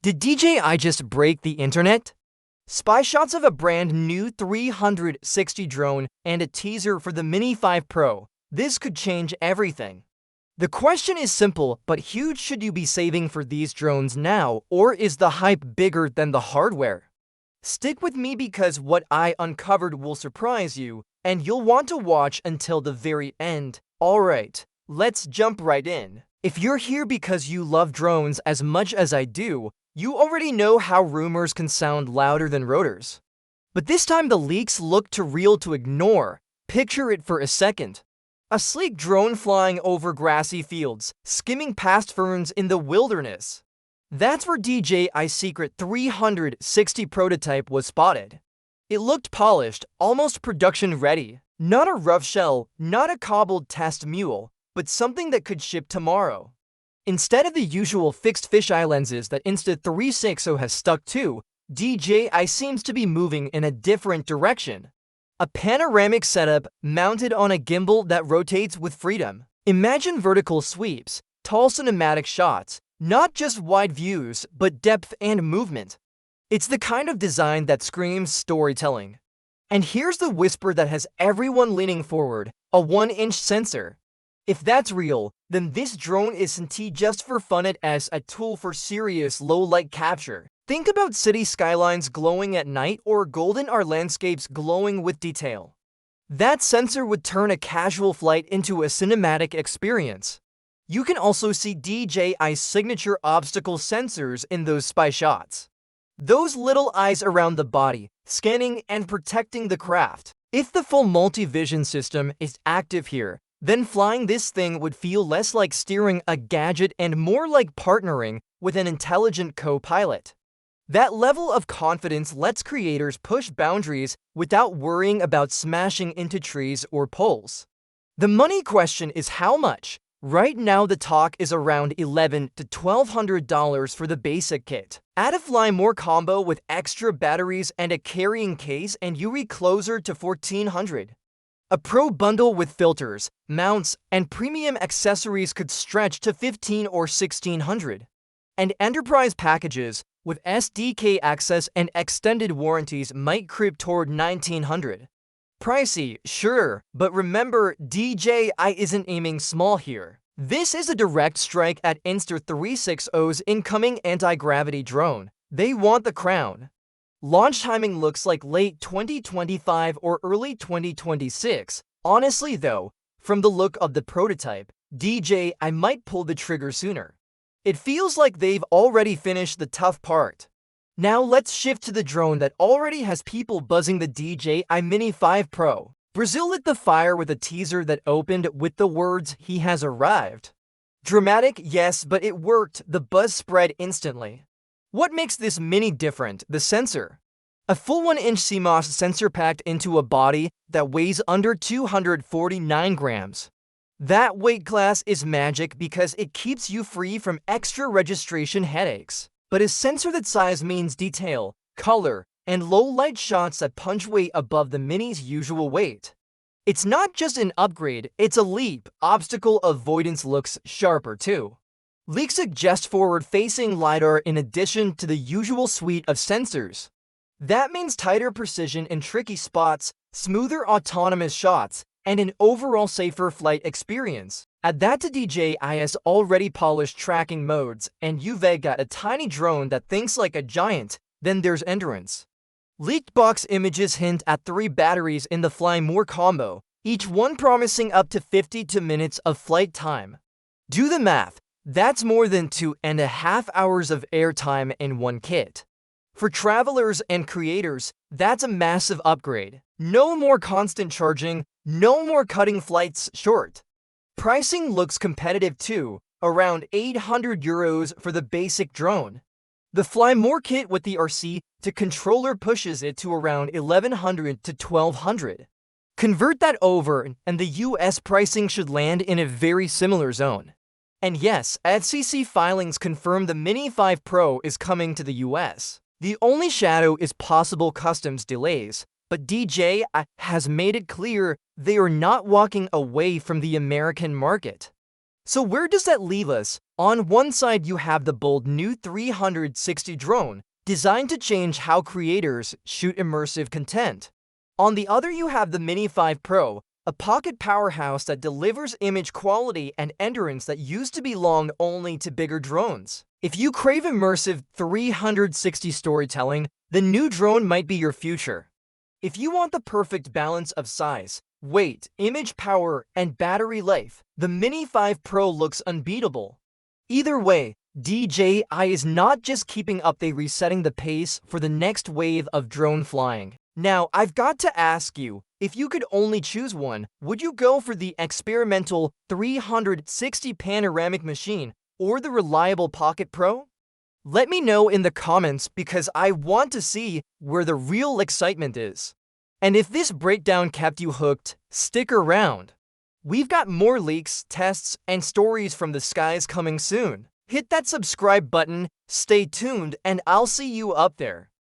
Did DJI just break the internet? Spy shots of a brand new 360 drone and a teaser for the Mini 5 Pro. This could change everything. The question is simple, but huge: should you be saving for these drones now, or is the hype bigger than the hardware? Stick with me because what I uncovered will surprise you, and you'll want to watch until the very end. Alright, let's jump right in. If you're here because you love drones as much as I do, you already know how rumors can sound louder than rotors. But this time the leaks look too real to ignore. Picture it for a second. A sleek drone flying over grassy fields, skimming past ferns in the wilderness. That's where DJI's secret 360 prototype was spotted. It looked polished, almost production ready. Not a rough shell, not a cobbled test mule, but something that could ship tomorrow. Instead of the usual fixed fisheye lenses that Insta360 has stuck to, DJI seems to be moving in a different direction. A panoramic setup mounted on a gimbal that rotates with freedom. Imagine vertical sweeps, tall cinematic shots, not just wide views, but depth and movement. It's the kind of design that screams storytelling. And here's the whisper that has everyone leaning forward: a 1-inch sensor. If that's real, then this drone isn't just for fun, it as a tool for serious low-light capture. Think about city skylines glowing at night or golden hour landscapes glowing with detail. That sensor would turn a casual flight into a cinematic experience. You can also see DJI's signature obstacle sensors in those spy shots. Those little eyes around the body, scanning and protecting the craft. If the full multi-vision system is active here, then flying this thing would feel less like steering a gadget and more like partnering with an intelligent co-pilot. That level of confidence lets creators push boundaries without worrying about smashing into trees or poles. The money question is how much? Right now the talk is around $1,100 to $1,200 for the basic kit. Add a Fly More combo with extra batteries and a carrying case and you reach closer to $1,400. A Pro bundle with filters, mounts, and premium accessories could stretch to $1,500 or $1,600. And enterprise packages with SDK access and extended warranties might creep toward $1,900. Pricey, sure, but remember, DJI isn't aiming small here. This is a direct strike at Insta360's incoming anti-gravity drone. They want the crown. Launch timing looks like late 2025 or early 2026. Honestly though, from the look of the prototype, DJI might pull the trigger sooner. It feels like they've already finished the tough part. Now let's shift to the drone that already has people buzzing: the DJI Mini 5 Pro. Brazil lit the fire with a teaser that opened with the words "He has arrived." Dramatic, yes, but it worked. The buzz spread instantly. What makes this Mini different? The sensor. A full 1-inch CMOS sensor packed into a body that weighs under 249 grams. That weight class is magic because it keeps you free from extra registration headaches. But a sensor that size means detail, color, and low-light shots that punch way above the Mini's usual weight. It's not just an upgrade, it's a leap. Obstacle avoidance looks sharper too. Leaks suggest forward-facing LiDAR in addition to the usual suite of sensors. That means tighter precision in tricky spots, smoother autonomous shots, and an overall safer flight experience. Add that to DJI's already polished tracking modes, and you've got a tiny drone that thinks like a giant. Then there's endurance. Leaked box images hint at 3 batteries in the Fly More combo, each one promising up to 52 minutes of flight time. Do the math. That's more than 2.5 hours of airtime in one kit. For travelers and creators, that's a massive upgrade. No more constant charging, no more cutting flights short. Pricing looks competitive too, around €800 for the basic drone. The Fly More kit with the RC to controller pushes it to around $1,100 to $1,200. Convert that over, and the US pricing should land in a very similar zone. And yes, FCC filings confirm the Mini 5 Pro is coming to the US. The only shadow is possible customs delays, but DJI has made it clear they are not walking away from the American market. So where does that leave us? On one side, you have the bold new 360 drone, designed to change how creators shoot immersive content. On the other, you have the Mini 5 Pro, a pocket powerhouse that delivers image quality and endurance that used to belong only to bigger drones. If you crave immersive 360 storytelling, the new drone might be your future. If you want the perfect balance of size, weight, image power, and battery life, the Mini 5 Pro looks unbeatable. Either way, DJI is not just keeping up, they're resetting the pace for the next wave of drone flying. Now, I've got to ask you, if you could only choose one, would you go for the experimental 360 panoramic machine or the reliable Pocket Pro? Let me know in the comments because I want to see where the real excitement is. And if this breakdown kept you hooked, stick around. We've got more leaks, tests, and stories from the skies coming soon. Hit that subscribe button, stay tuned, and I'll see you up there.